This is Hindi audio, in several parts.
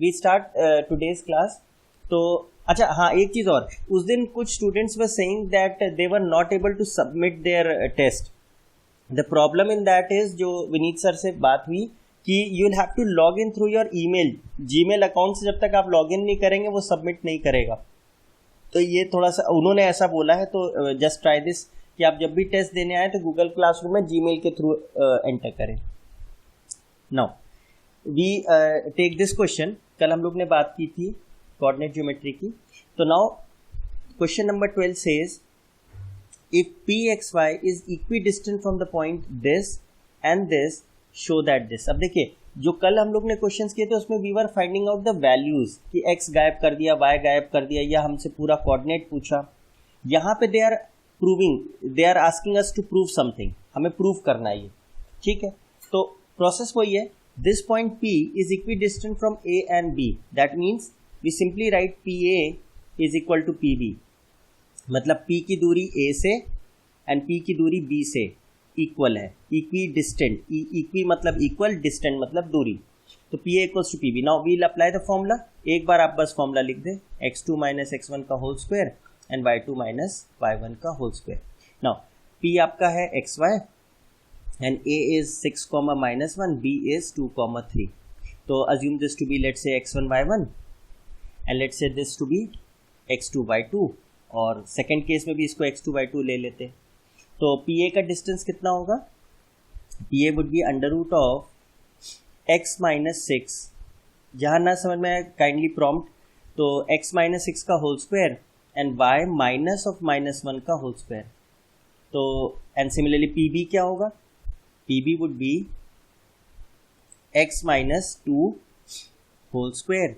We start today's class. तो अच्छा हाँ, एक चीज़ और, उस दिन कुछ students were saying that they were not able to submit their test. The problem in that is, जो विनीत सर से बात हुई कि you will have to log in through your email, Gmail account से जब तक आप लॉग इन नहीं करेंगे वो सबमिट नहीं करेगा। तो ये थोड़ा सा उन्होंने ऐसा बोला है, तो जस्ट ट्राई दिस कि आप जब भी टेस्ट देने आए तो गूगल क्लासरूम में जीमेल के थ्रू एंटर करें। Now we take this question. कल हम लोग ने बात की थी कोऑर्डिनेट ज्योमेट्री की। तो now question number 12 says if pxy is equidistant from the point this and this, show that this. अब देखिए, जो कल हम लोग ने क्वेश्चंस किए थे उसमें we were finding out the values कि x गायब कर दिया, y गायब कर दिया, या हमसे पूरा कोऑर्डिनेट पूछा। यहाँ पे they are proving, they are asking us to prove something, हमें प्रूव करना है ये, ठीक है। तो प्रोसेस वही है, this point P is equidistant from A and B, that means we simply write PA is equal to PB। मतलब P की दूरी A से एंड P की दूरी B से इक्वल है, इक्वी डिस्टेंट, इक्वी मतलब इक्वल, डिस्टेंट मतलब दूरी। तो PA equals to PB। Now we'll apply the formula. एक बार आप बस फॉर्मूला लिख दें, x2 माइनस x1 का whole square and y2 minus y1 का होल स्क्वायर। नाउ P आपका है xy and A is 6, -1, B is 2, 3। तो assume this to be let's say x1 y1 and let's say this to be x2 y2, और सेकेंड केस में भी इसको x2 y2 ले लेते। तो PA का डिस्टेंस कितना होगा? PA would be under root of x minus 6, जहाँ ना समझ में काइंडली प्रॉम्प्ट, तो x माइनस 6 का whole square and y minus of -1 का होल स्क्वायर। तो एंड सिमिलरली PB क्या होगा? PB would be x minus 2 whole square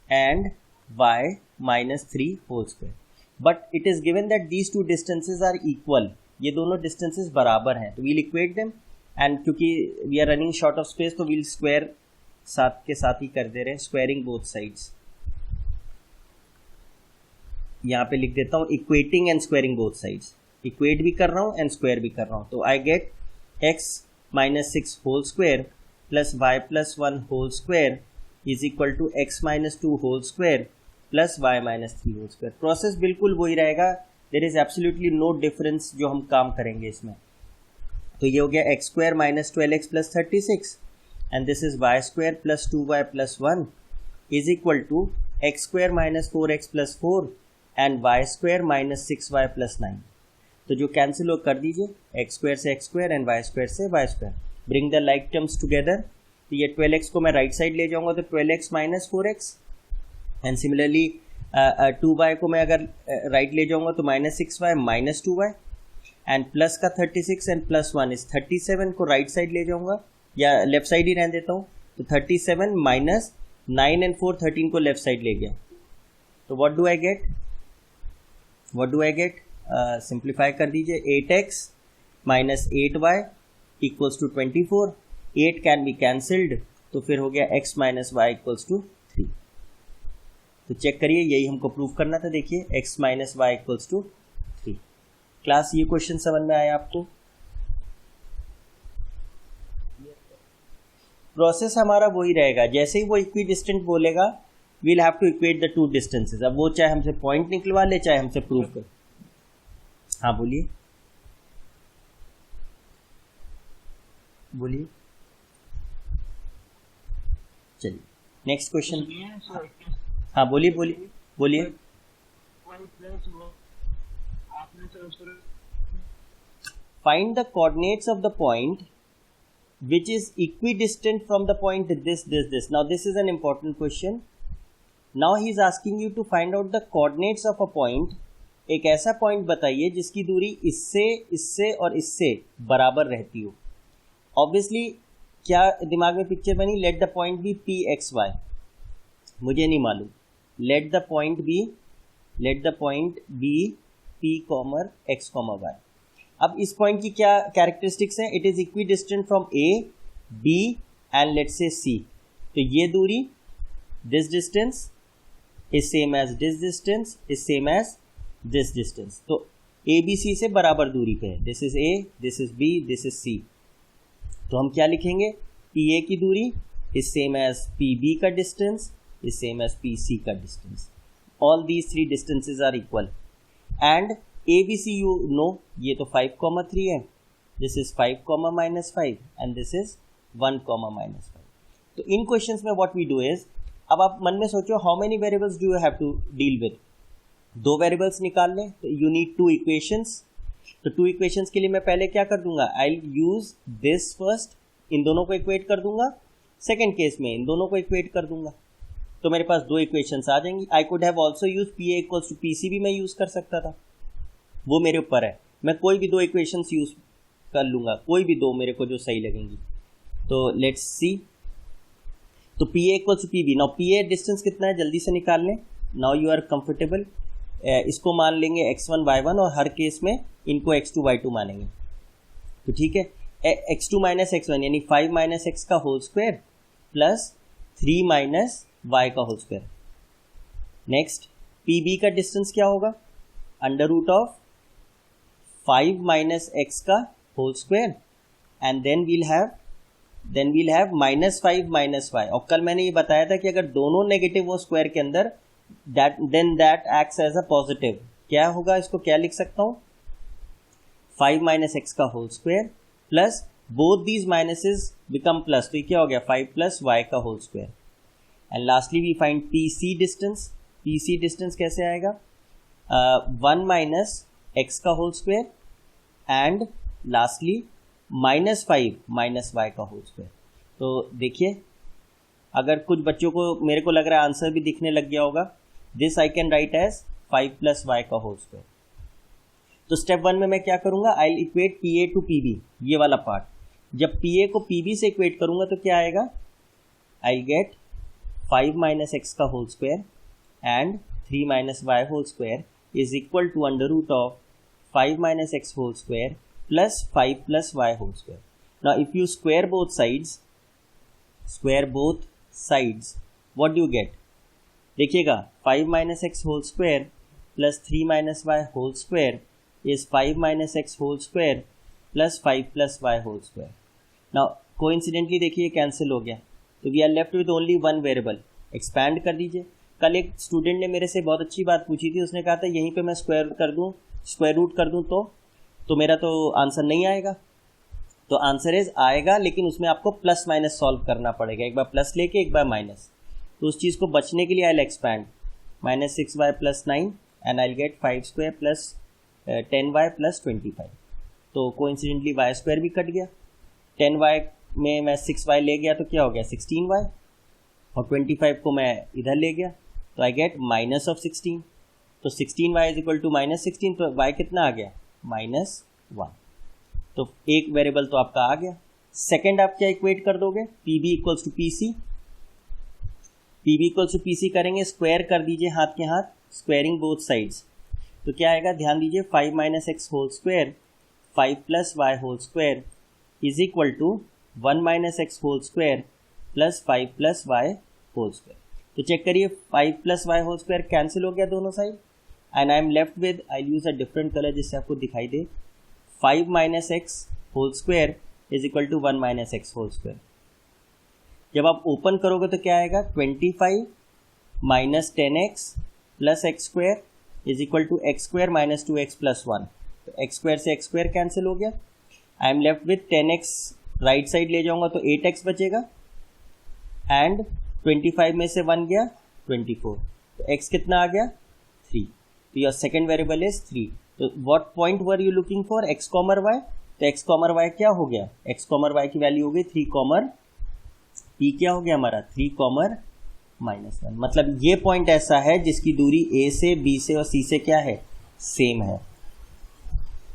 and y minus 3 whole square. But it is given that these two distances are equal, ये दोनों डिस्टेंसेस बराबर हैं। तो वील इक्वेट देम, एंड क्योंकि we are running short of space तो वील स्क्वायर साथ के साथ ही कर दे रहे हैं, स्क्वायरिंग बोथ साइड्स। यहाँ पे लिख देता हूँ equating and squaring both sides, equate भी कर रहा हूँ एंड स्क्वायर भी कर रहा हूँ। तो I get x minus 6 whole square plus y plus 1 whole square is equal to x minus 2 whole square plus y minus 3 whole square. Process बिल्कुल वही रहेगा, there is absolutely no difference जो हम काम करेंगे इसमें। तो ये हो गया x square minus 12x plus 36 and this is y square plus 2y plus 1 is equal to x square minus 4x plus 4 and y square minus 6y plus 9। तो जो कैंसिल हो कर दीजिए, x स्क्वायर से x square and y square से y square, bring the like terms together. तो ये 12x को मैं राइट साइड ले जाऊंगा तो 12x minus 4x, and similarly 2y को मैं अगर राइट ले जाऊंगा तो minus 6y minus 2y, and plus का 36 एंड प्लस 1 इज 37 को राइट साइड ले जाऊंगा, या लेफ्ट साइड ही रहने देता हूँ। तो 37 माइनस 9 एंड 4 13 को लेफ्ट साइड ले गया। तो what do I get? Simplify कर दीजिए, 8x minus 8y equals to 24, 8 can be cancelled, तो फिर हो गया x minus y equals to 3। तो चेक करिए, यही हमको प्रूव करना था। देखिए x minus y equals to 3। Class ये क्वेश्चन समझ में आया आपको? प्रोसेस हमारा वही रहेगा, जैसे ही वो इक्वी डिस्टेंट बोलेगा we'll have to equate the two distances. अब वो चाहे हमसे पॉइंट निकलवा ले चाहे हमसे प्रूव कर। हाँ बोलिए बोलिए, चलिए नेक्स्ट क्वेश्चन। हाँ बोलिए बोलिए बोलिए। Find the coordinates of the point which is equidistant from the point this. Now this is an important question. Now he is asking you to find out the coordinates of a point. एक ऐसा पॉइंट बताइए जिसकी दूरी इससे इससे और इससे बराबर रहती हो। ऑब्वियसली क्या दिमाग में पिक्चर बनी? Let the point be pxy, मुझे नहीं मालूम, let the point be p comma x comma y। अब इस पॉइंट की क्या कैरेक्टरिस्टिक्स हैं? It is equidistant from a, b and let's say c। तो ये दूरी, this distance is same as this distance is same as this distance. तो a b c से बराबर दूरी पे है। This is a, this is b, this is c। तो हम क्या लिखेंगे? pa की दूरी इज सेम एज pb का distance is same as PC का distance. All these three distances are equal. And ABC you know, ये तो 5,3 है. This is 5, -5 and this is 1, -5. तो इन क्वेश्चंस में what we do is, अब आप मन में सोचो how many variables do you have to deal with. 2 variables निकाल लें तो you need 2 equations. तो 2 equations के लिए मैं पहले क्या कर दूंगा, I'll use this first, इन दोनों को इक्वेट कर दूंगा. सेकेंड केस में इन दोनों को इक्वेट कर दूंगा तो मेरे पास 2 इक्वेशंस आ जाएंगी. I could have also use PA equals to PC भी मैं यूज कर सकता था, वो मेरे ऊपर है. मैं कोई भी 2 इक्वेशंस यूज कर लूंगा, कोई भी 2 मेरे को जो सही लगेंगी. तो लेट्स सी. तो PA equals to PB. Now PA distance कितना है जल्दी से निकाल लें. Now you are comfortable. इसको मान लेंगे x1 y1 और हर केस में इनको x2 y2 मानेंगे. तो ठीक है, x2 माइनस x1 यानी 5 माइनस x का whole square plus 3 minus y का होल स्क्वायर. नेक्स्ट PB का डिस्टेंस क्या होगा, under root of 5 minus x का whole square and then we'll have -5 minus y. और कल मैंने ये बताया था कि अगर दोनों नेगेटिव हो स्क्वायर के अंदर then that acts as a positive. क्या होगा, इसको क्या लिख सकता हूं, 5 माइनस x का whole square plus both these minuses become plus, तो ये क्या हो गया 5 प्लस y का whole square. And lastly we find PC distance. PC distance कैसे आएगा, 1 माइनस x का whole square and lastly -5 minus y का होल स्क्वायर. तो देखिए, अगर कुछ बच्चों को मेरे को लग रहा है आंसर भी दिखने लग गया होगा. This I can write as 5 plus y का होल स्क्वायर. तो स्टेप 1 में मैं क्या करूंगा, I equate PA to PB, ये वाला पार्ट. जब PA को PB से इक्वेट करूंगा तो क्या आएगा, आई गेट 5 माइनस x का whole square and 3 minus y whole square is equal to under root of 5 minus x whole square plus 5 plus y whole square. Now if you square both sides what do you get, देखिएगा 5 minus x whole square plus 3 minus y whole square is 5 minus x whole square plus 5 plus y whole square. Now coincidentally देखिए कैंसिल हो गया, तो we are left with only 1 variable. Expand कर दीजिए. कल एक स्टूडेंट ने मेरे से बहुत अच्छी बात पूछी थी, उसने कहा था यहीं पे मैं स्क्वायर रूट कर दूं तो मेरा तो आंसर नहीं आएगा. तो आंसर इज आएगा, लेकिन उसमें आपको प्लस माइनस सॉल्व करना पड़ेगा, एक बार प्लस लेके एक बार माइनस. तो उस चीज़ को बचने के लिए I expand -6y plus 9 and I get 5 square plus 10y plus 25. तो कोइंसिडेंटली y स्क्वायर भी कट गया. 10y में मैं 6y ले गया तो क्या हो गया 16y, और 25 को मैं इधर ले गया तो आई गेट माइनस ऑफ 16. तो 16y इज इक्वल टू -16, तो y कितना आ गया -1. तो एक वेरिएबल तो आपका आ गया. सेकंड आप क्या इक्वेट कर दोगे, PB equals to PC. PB equals to PC करेंगे, स्क्वायर कर दीजिए हाथ के हाथ, स्क्वायरिंग बोथ साइड्स. तो क्या आएगा, ध्यान दीजिए 5 minus x whole square 5 plus y whole square is equal to 1 minus x whole square plus 5 plus y whole square. तो चेक करिए 5 plus y whole square cancel हो गया दोनों side and I am left with, I use a different colour जिससे आपको दिखाई दे, 5 minus x whole square is equal to 1 minus x whole square. जब आप ओपन करोगे तो क्या आएगा, 25 minus 10x plus x square is equal to x square minus 2x plus 1. तो एक्स स्क्वायर से एक्स स्क्वायर कैंसिल हो गया. I am left with 10x, right side ले जाऊंगा तो 8x बचेगा एंड 25 में से 1 गया 24. तो x कितना आ गया 3. तो योर सेकेंड वेरिएबल इज 3. तो what point were you looking for, x comma y. तो x कॉमर y क्या हो गया, x कॉमर y की वैल्यू हो गई 3 कॉमर p, क्या हो गया हमारा 3 कॉमर -1. मतलब ये पॉइंट ऐसा है जिसकी दूरी a से b से और c से क्या है, सेम है.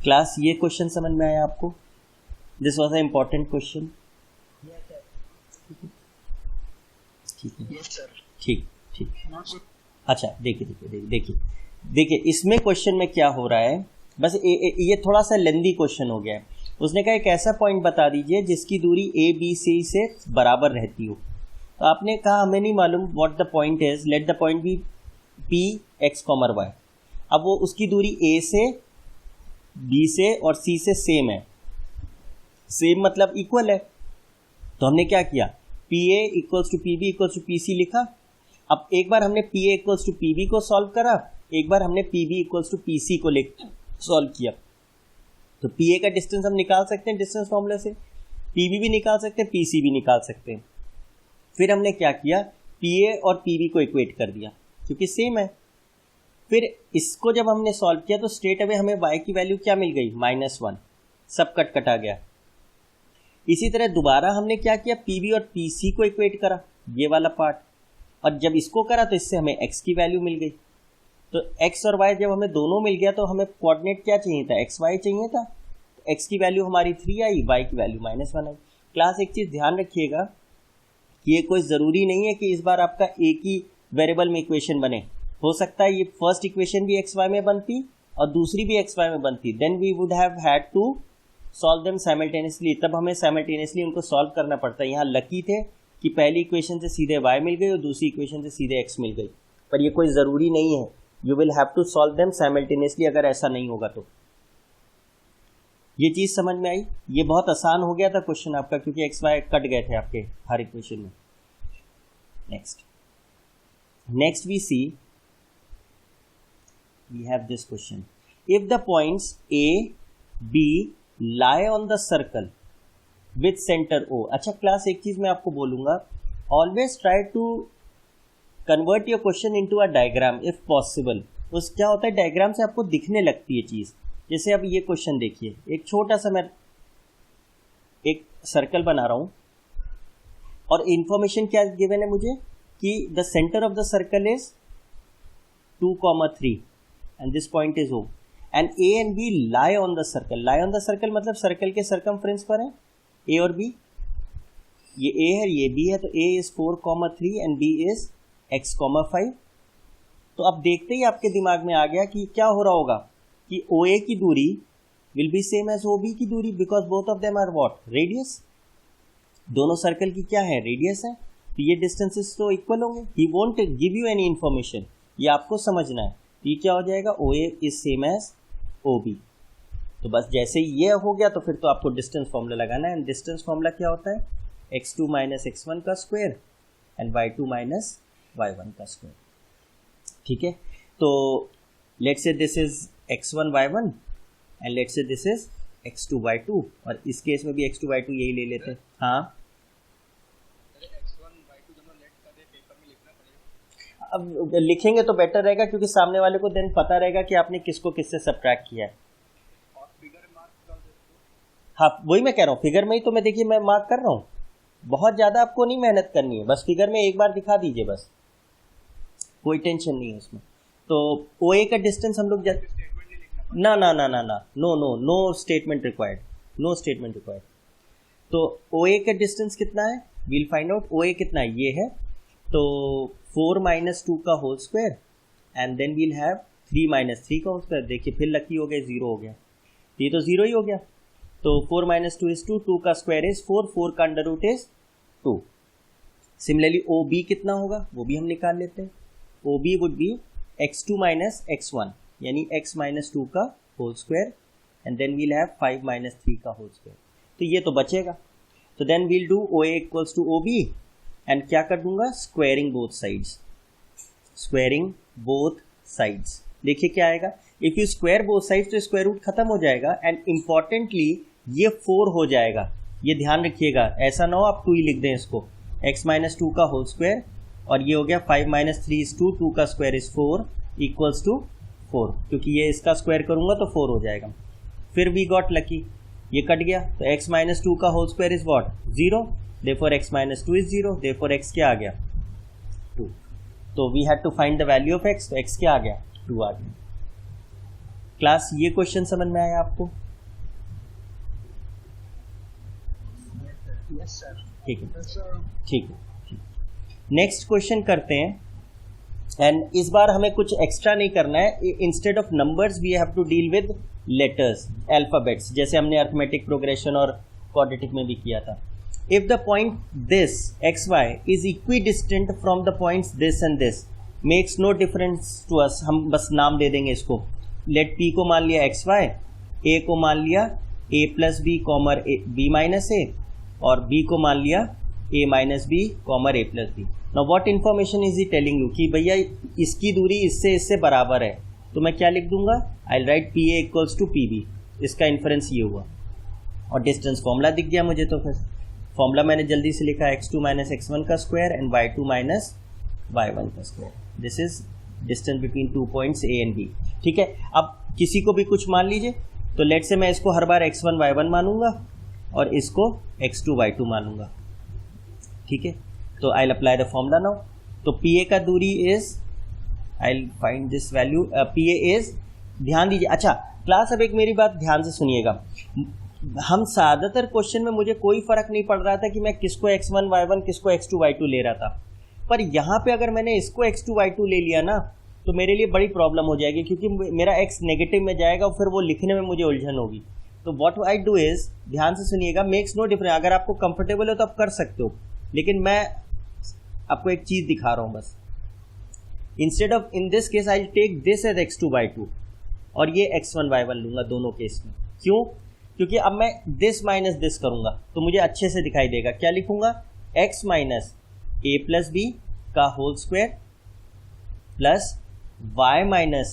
क्लास ये क्वेश्चन समझ में आया आपको, this was a important question. ठीक. अच्छा देखिए इसमें क्वेश्चन में क्या हो रहा है, बस ये थोड़ा सा लेंदी क्वेश्चन हो गया है. उसने कहा एक ऐसा पॉइंट बता दीजिए जिसकी दूरी ए बी सी से बराबर रहती हो. तो आपने कहा हमें नहीं मालूम what the point is, let the point be P x comma y. अब वो उसकी दूरी ए से बी से और सी से सेम है, सेम मतलब इक्वल है. तो हमने क्या किया, P A equals to P B equals to P C लिखा अब एक बार हमने P A equals to P B को सॉल्व करा, एक बार हमने P B equals to P C को सॉल्व किया। तो पी ए का डिस्टेंस हम निकाल सकते हैं डिस्टेंस फॉर्मूला से, पी बी भी निकाल सकते हैं, पी सी भी निकाल सकते हैं। फिर हमने क्या किया, पी ए और पी बी को इक्वेट कर दिया क्योंकि सेम है। फिर इसको जब हमने सॉल्व किया तो स्ट्रेट अवे हमें y की वैल्यू क्या मिल गई, -1, सब कटा गया। इसी तरह दोबारा हमने क्या किया, पी और पी सी को इक्वेट करा, ये वाला पार्ट, और जब इसको करा तो इससे हमें x की वैल्यू मिल गई। तो x और y जब हमें दोनों मिल गया तो हमें कोऑर्डिनेट क्या चाहिए था, xy चाहिए था। तो x की वैल्यू हमारी 3 आई, y की वैल्यू -1 आई। क्लास एक चीज़ ध्यान रखिएगा कि ये कोई ज़रूरी नहीं है कि इस बार आपका एक ही वेरिएबल में इक्वेशन बने। हो सकता है ये फर्स्ट इक्वेशन भी xy में बनती और दूसरी भी xy में बनती, then we would have had to solve them simultaneously, तब हमें साइमल्टेनियसली उनको सॉल्व करना पड़ता है। यहाँ लकी थे कि पहली इक्वेशन से सीधे y मिल गई और दूसरी इक्वेशन से सीधे x मिल गई, पर ये कोई ज़रूरी नहीं है। You will have to solve them simultaneously अगर ऐसा नहीं होगा तो। ये चीज़ समझ में आई, ये बहुत आसान हो गया था क्वेश्चन आपका क्योंकि xy कट गए थे आपके हर इक्वेशन में। Next we see, we have this question. If the points A, B lie on the circle with center O. अच्छा क्लास एक चीज मैं आपको बोलूंगा, always try to convert your question into a diagram if possible. उस क्या होता है, डायग्राम से आपको दिखने लगती है चीज। जैसे अब ये क्वेश्चन देखिए, एक छोटा सा मैं एक सर्कल बना रहा हूं और इंफॉर्मेशन क्या गिवन है मुझे कि the centre of the circle is 2,3 and this point is O and A and B lie on the circle. lie on the circle मतलब सर्कल के circumference पर है A और B, ये A है ये B है, तो A is 4,3 and B is x,5। तो अब देखते ही आपके दिमाग में आ गया कि क्या हो रहा होगा कि OA की दूरी will be same as OB की दूरी because both of them are what, radius। दोनों सर्कल की क्या है, रेडियस है, तो ये डिस्टेंसेस तो इक्वल होंगे। he won't give you any information, ये आपको समझना है। ये क्या हो जाएगा, OA is same as OB। तो बस जैसे ही ये हो गया तो फिर तो आपको डिस्टेंस फॉर्मूला लगाना है। डिस्टेंस फॉर्मूला क्या होता है, x2 - x1 का स्क्वायर एंड y2 - y1 का स्क्वायर। ठीक है, तो let's say this is x1 y1 and let's say this is x2 y2, और इस केस में भी x2 y2 यही ले लेते हैं। हाँ, अब लिखेंगे तो बेटर रहेगा क्योंकि सामने वाले को देन पता रहेगा कि आपने किसको किससे सब्ट्रैक्ट किया है। हाँ, वही मैं कह रहा हूँ, फिगर में ही तो मैं देखिए मैं मार्क कर रहा हूँ, बहुत ज़्यादा आपको नहीं मेहनत करनी है, बस फिगर में एक बार दिखा दीजिए, बस कोई टेंशन नहीं है उसमें। तो OA का डिस्टेंस हम लोग ना ना ना ना ना no no no statement required, no statement required. तो OA का डिस्टेंस कितना है, वील फाइंड आउट। OA कितना है, ये है, तो 4 - 2 का whole square and then we'll have 3 - 3 का होल स्क्वायर। देखिए फिर लकी हो गया, 0 हो गया, ये तो 0 ही हो गया। तो 4 - 2 is 2, 2 का स्क्वायर इज 4, 4 का under root is 2। Similarly OB कितना होगा वो भी हम निकाल लेते हैं। OB would be x2 - x1 यानी x - 2 का whole square and then we'll have 5 - 3 का होल स्क्वायर। तो ये तो बचेगा, तो then we'll do OA equals to OB and क्या कर दूंगा, squaring both sides, squaring both sides. देखिए क्या आएगा, if you square both sides तो स्क्वायर रूट खत्म हो जाएगा एंड इंपॉर्टेंटली ये 4 हो जाएगा। ये ध्यान रखिएगा, ऐसा ना हो आप 2 ही लिख दें इसको, x - 2 का होल स्क्वायर और ये हो गया 5 - 3 is 2, 2 का स्क्वायर इज 4 इक्वल्स टू 4, क्योंकि ये इसका स्क्वायर करूंगा तो 4 हो जाएगा। फिर वी गॉट लकी, ये कट गया, तो x - 2 का whole square is what, 0, therefore x - 2 is 0, therefore x क्या आ गया, 2। तो we had to find the value of x, तो x क्या आ गया, 2 आ गया। क्लास ये क्वेश्चन समझ में आया आपको? Yes sir. ठीक है, ठीक है। नेक्स्ट क्वेश्चन करते हैं, एंड इस बार हमें कुछ एक्स्ट्रा नहीं करना है। Instead of numbers we have to deal with letters, alphabets, जैसे हमने अर्थमेटिक प्रोग्रेशन और क्वाड्रेटिक में भी किया था। If the point this xy is equidistant from the points this and this, makes no difference to us, हम बस नाम दे देंगे इसको। let p को मान लिया xy, a को मान लिया a plus b b minus a, और b को मान लिया a minus b a plus b। Now what information is he telling you कि भैया इसकी दूरी इससे इससे बराबर है, तो मैं क्या लिख दूंगा, I will write P A equals to P B. इसका इन्फरेंस ये हुआ और डिस्टेंस फॉर्मूला दिख गया मुझे, तो फिर फॉर्मूला मैंने जल्दी से लिखा x2 माइनस x1 का square and y2 minus y1 का square. This is distance between 2 points A and B. ठीक है, अब किसी को भी कुछ मान लीजिए, तो लेट से मैं इसको हर बार x1 y1 मानूंगा और इसको x2 y2 मानूंगा। ठीक है, तो I will apply the formula now. तो पी ए का दूरी is, I will find this value, P A is, ध्यान दीजिए। अच्छा क्लास, अब एक मेरी बात ध्यान से सुनिएगा। हम ज़्यादातर क्वेश्चन में मुझे कोई फर्क नहीं पड़ रहा था कि मैं किसको x1 y1 किसको x2 y2 ले रहा था, पर यहाँ पे अगर मैंने इसको x2 y2 ले लिया ना, तो मेरे लिए बड़ी प्रॉब्लम हो जाएगी, क्योंकि मेरा x नेगेटिव में जाएगा और फिर वो लिखने में मुझे उलझन होगी। तो व्हाट आई डू इज, ध्यान से सुनिएगा, मेक्स नो डिफरेंस। अगर आपको कंफर्टेबल हो तो आप कर सकते हो, लेकिन मैं आपको एक चीज़ दिखा रहा हूँ बस। Instead of, in this case I will take this as x2 y2 और ये x1 y1 लूंगा दोनों केस में। क्यों? क्योंकि अब मैं दिस माइनस दिस करूंगा तो मुझे अच्छे से दिखाई देगा। क्या लिखूंगा, x minus a plus b का whole square plus y minus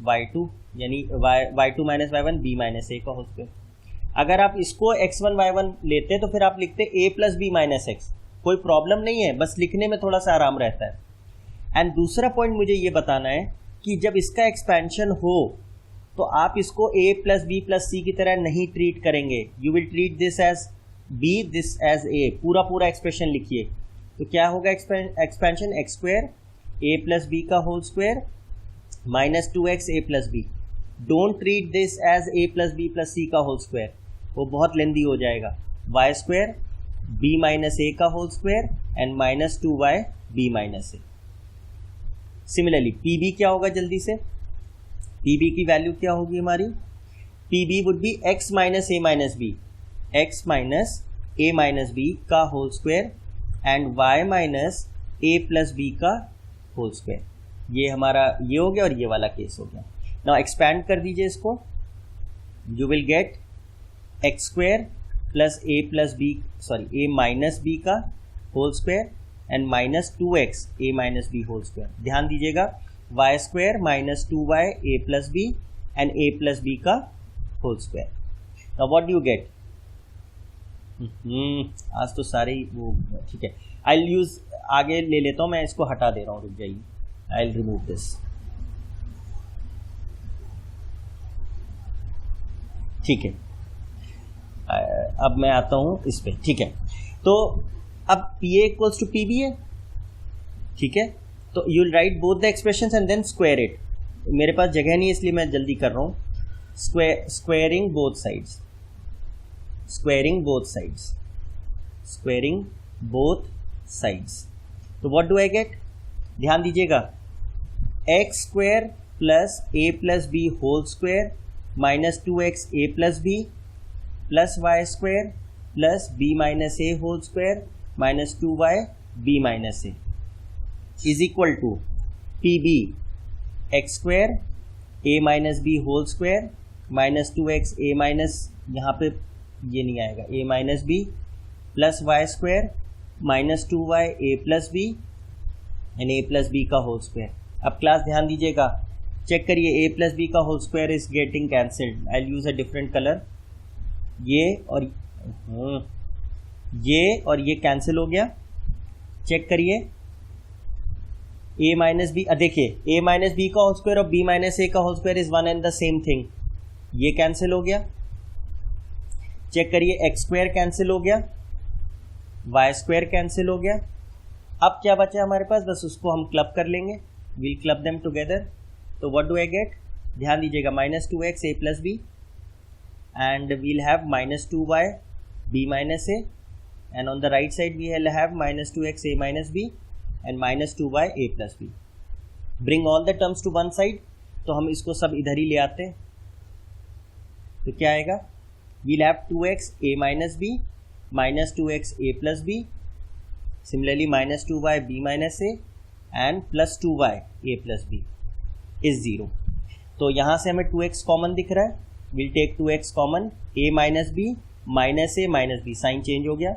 y2 यानी y2 minus y1 b minus a का होल स्क्वायर। अगर आप इसको x1 y1 लेते तो फिर आप लिखते a plus b minus x, कोई प्रॉब्लम नहीं है, बस लिखने में थोड़ा सा आराम रहता है। एंड दूसरा पॉइंट मुझे ये बताना है कि जब इसका एक्सपेंशन हो तो आप इसको a plus b plus c की तरह नहीं ट्रीट करेंगे। You will treat this as b, this as a। पूरा पूरा एक्सप्रेशन लिखिए। तो क्या होगा expansion, x square a plus b का whole square minus 2x a plus b. Don't treat this as a plus b plus c का होल स्क्वायर, वो बहुत लेंदी हो जाएगा। y square b minus a का whole square and minus 2y b minus a। Similarly pb क्या होगा, जल्दी से pb की वैल्यू क्या होगी हमारी, pb would be x minus a minus b, x minus a minus b का whole square and y minus a plus b का होल स्क्वायर। ये हमारा ये हो गया और ये वाला केस हो गया। नाउ एक्सपैंड कर दीजिए इसको, you will get x square plus a plus b, sorry a minus b का whole square and minus 2x a minus b whole square. ध्यान दीजिएगा, y square minus 2y a plus b and a plus b का whole square. Now what do you get, आज तो सारे वो ठीक है। आई विल यूज, आगे ले लेता हूँ मैं, इसको हटा दे रहा हूँ, रुक जाइए, आई विल रिमूव दिस। ठीक है, अब मैं आता हूँ इस पे। ठीक है, तो अब P A equals to P B है। ठीक है, तो you will write both the expressions and then square it. मेरे पास जगह नहीं है इसलिए मैं जल्दी कर रहा हूँ। Squaring both sides, squaring both sides, squaring both sides. तो व्हाट डू आई गेट, ध्यान दीजिएगा, x square plus a plus b whole square minus 2x a plus b plus y square plus b minus a whole square minus 2y b minus a is equal to P B x square a minus b whole square minus 2x a minus, यहाँ पे ये नहीं आएगा, a minus B plus y square minus 2y a plus b and a plus b का होल स्क्वायर। अब क्लास ध्यान दीजिएगा, चेक करिए, a प्लस बी का whole square is getting cancelled. I use a different colour, ये और ये कैंसिल हो गया। चेक करिए, a माइनस बी, देखिए a माइनस बी का होल स्क्वायर और b माइनस ए का whole square is one and the same thing, ये कैंसिल हो गया। चेक करिए, एक्स स्क्वायर कैंसिल हो गया, वाई स्क्वायर कैंसिल हो गया। अब क्या बचा हमारे पास, बस उसको हम क्लब कर लेंगे, वील क्लब देम टुगेदर। तो व्हाट डू आई गेट, ध्यान दीजिएगा, minus 2x a plus b and we'll have minus 2y b minus a and on the right side we will have minus 2x a minus b and minus 2y a plus b. Bring all the terms to one side, तो हम इसको सब इधर ही ले आते हैं। तो क्या आएगा, we'll have 2x a minus b minus 2x a plus b, similarly minus 2y b minus a and plus 2y a plus b is 0। तो यहाँ से हमें 2x कॉमन दिख रहा है, will take 2x common, a minus b minus a minus b, sign change हो गया।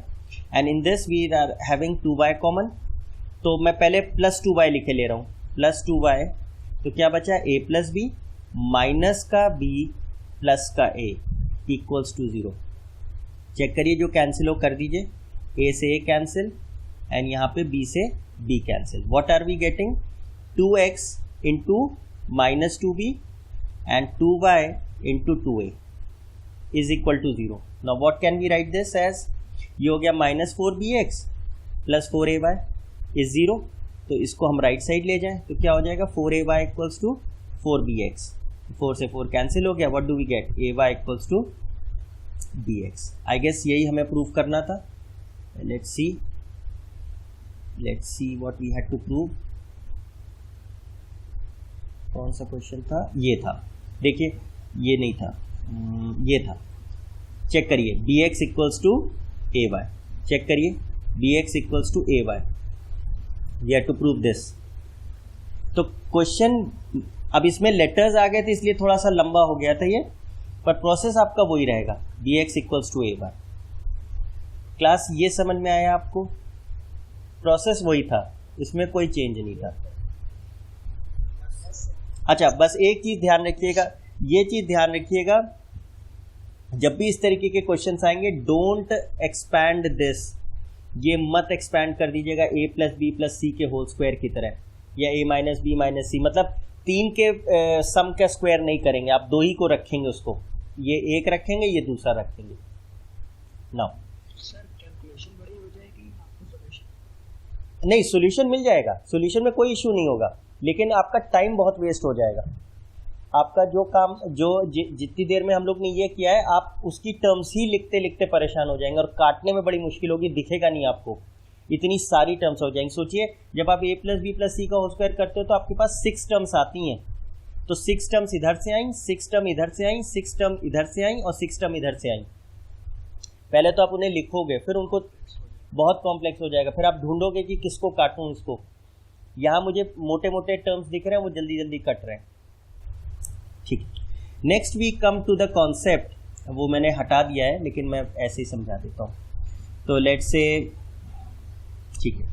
And in this we are having 2y common, तो मैं पहले +2y लिखे ले रहा हूँ, +2y, तो क्या बचा a प्लस बी माइनस का b प्लस का a इक्वल्स टू 0। चेक करिए, जो कैंसिल हो कर दीजिए, a से a कैंसिल एंड यहाँ पे b से b cancel. What are we getting? 2x into -2b and 2y into 2a is equal to 0। Now what can we write this as? ये हो गया -4bx प्लस 4ay इज 0, तो इसको हम राइट साइड ले जाएं तो क्या हो जाएगा? 4ay इक्वल्स टू 4bx, 4 से 4 कैंसिल हो गया। What do we get? ay equals to bx। I guess यही हमें प्रूव करना था। Let's see what we had to prove. कौन सा क्वेश्चन था? ये था, देखिए ये नहीं था, ये था। चेक करिए, bx equals to ay, check करिए bx equals to ay, we have to prove this. तो क्वेश्चन, अब इसमें लेटर्स आ गए थे इसलिए थोड़ा सा लंबा हो गया था ये, पर प्रोसेस आपका वही रहेगा, bx equals to ay। Class ये समझ में आया आपको? प्रोसेस वही था, इसमें कोई चेंज नहीं था। अच्छा, बस एक चीज ध्यान रखिएगा, ये चीज ध्यान रखिएगा, जब भी इस तरीके के क्वेश्चंस आएंगे, डोंट एक्सपैंड दिस, ये मत एक्सपैंड कर दीजिएगा a प्लस बी प्लस सी के होल स्क्वायर की तरह, या a माइनस बी माइनस सी, मतलब 3 के सम का स्क्वायर नहीं करेंगे आप, 2 ही को रखेंगे उसको, ये एक रखेंगे, ये दूसरा रखेंगे। नाउ सर कैलकुलेशन बड़ी हो जाएगी, सॉल्यूशन नहीं, सॉल्यूशन मिल जाएगा, सॉल्यूशन में कोई इशू नहीं होगा, लेकिन आपका टाइम बहुत वेस्ट हो जाएगा। आपका जो काम, जो जितनी देर में हम लोग ने ये किया है, आप उसकी टर्म्स ही लिखते लिखते परेशान हो जाएंगे और काटने में बड़ी मुश्किल होगी, दिखेगा नहीं आपको, इतनी सारी टर्म्स हो जाएंगी। सोचिए, जब आप a plus b plus c का होल स्क्वायर करते हो तो आपके पास 6 टर्म्स आती हैं, तो 6 टर्म्स इधर से आई, 6 टर्म इधर से आई, 6 टर्म इधर से आई और 6 टर्म इधर से आई। पहले तो आप उन्हें लिखोगे, फिर उनको बहुत कॉम्प्लेक्स हो जाएगा, फिर आप ढूंढोगे कि किसको काटूं इसको। यहाँ मुझे मोटे मोटे टर्म्स दिख रहे हैं, वो जल्दी जल्दी कट रहे हैं। ठीक, next we come to the concept, वो मैंने हटा दिया है लेकिन मैं ऐसे ही समझा देता हूँ। तो लेट्स से, ठीक है,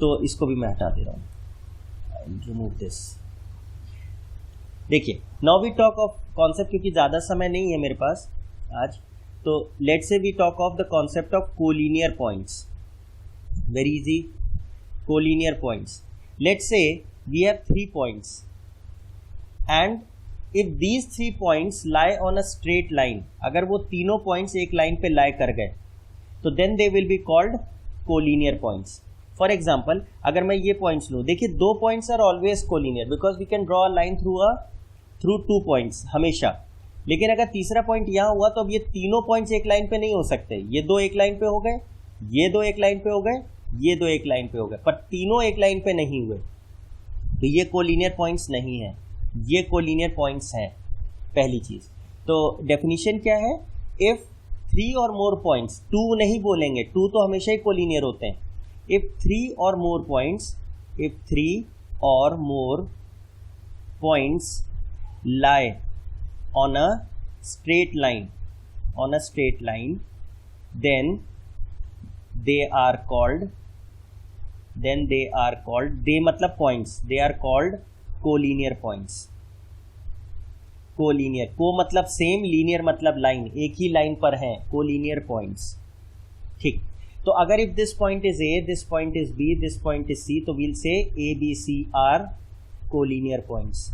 तो इसको भी मैं हटा दे रहा हूँ, रिमूव दिस। देखिए, now we talk of concept, क्योंकि ज़्यादा समय नहीं है मेरे पास आज, तो let's say we talk of the concept of collinear points. Very easy, collinear points. Let's say we have 3 points, and if these 3 points lie on a straight line, अगर वो तीनों points एक लाइन पे lie कर गए, तो then they will be called collinear points. For example, अगर मैं ये points लूँ, देखिए 2 points are always collinear because we can draw a line through 2 points हमेशा। लेकिन अगर तीसरा पॉइंट यहाँ हुआ तो अब ये तीनों पॉइंट्स एक लाइन पे नहीं हो सकते, ये 2 एक लाइन पे हो गए, ये 2 एक लाइन पे हो गए, ये 2 एक लाइन पे हो गए, पर तीनों एक लाइन पे नहीं हुए, तो ये कोलिनियर पॉइंट्स नहीं है, ये कोलिनियर पॉइंट्स हैं। पहली चीज, तो डेफिनेशन क्या है? इफ 3 और मोर पॉइंट्स, 2 नहीं बोलेंगे, 2 तो हमेशा ही कोलिनियर होते हैं। इफ 3 और मोर पॉइंट्स, इफ 3 और more points lie on a straight line, then they are called, they मतलब points, they are called collinear points। Collinear, को मतलब सेम, लीनियर मतलब लाइन, एक ही लाइन पर हैं, कोलिनियर पॉइंट्स। ठीक, तो अगर if this point is A, this point is B, this point is C, तो we'll say A B C are collinear points.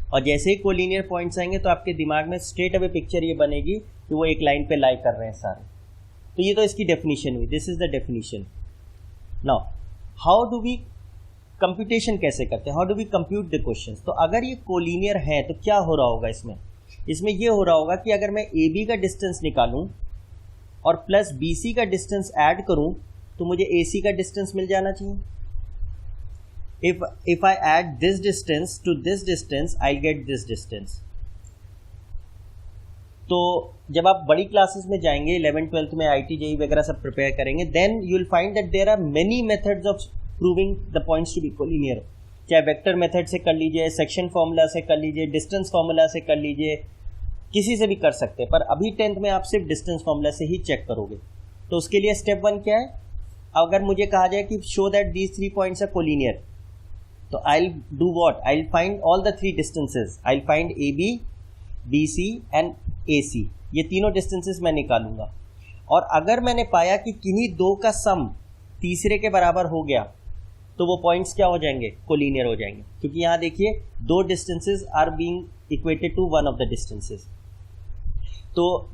और जैसे ही कोलिनियर पॉइंट्स आएंगे तो आपके दिमाग में स्ट्रेट अवे पिक्चर ये बनेगी कि वो एक लाइन पे लाई कर रहे हैं सारे। तो ये तो इसकी डेफिनेशन हुई, this is the definition. Now how do we computation कैसे करते हैं, how do we compute the questions? तो अगर ये कोलिनियर है तो क्या हो रहा होगा इसमें ये हो रहा होगा कि अगर मैं ए बी का डिस्टेंस निकालूं और प्लस बी सी का डिस्टेंस ऐड करूं तो मुझे ए सी का डिस्टेंस मिल जाना चाहिए। if I add this distance to this distance, I'll get this distance। तो जब आप बड़ी क्लासेस में जाएंगे, 11th 12th में IIT JEE वगैरह सब प्रिपेयर करेंगे, then you'll find that there are many methods of proving the points to be collinear। चाहे वेक्टर मेथड से कर लीजिए, सेक्शन फॉर्मूला से कर लीजिए, डिस्टेंस फॉर्मूला से कर लीजिए, किसी से भी कर सकते हैं, पर अभी 10th में आप सिर्फ डिस्टेंस फॉर्मूला से ही चेक करोगे। तो उसके लिए स्टेप 1 क्या है? अगर मुझे कहा जाए कि show that these 3 points are collinear, तो I will do what, I will find all the 3 distances, I will find A B, B C and A C, ये तीनों डिस्टेंसेस मैं निकालूंगा। और अगर मैंने पाया कि किन्हीं दो का सम तीसरे के बराबर हो गया तो वो पॉइंट्स क्या हो जाएंगे, कोलिनियर हो जाएंगे, क्योंकि यहाँ देखिए दो distances are being equated to one of the distances. तो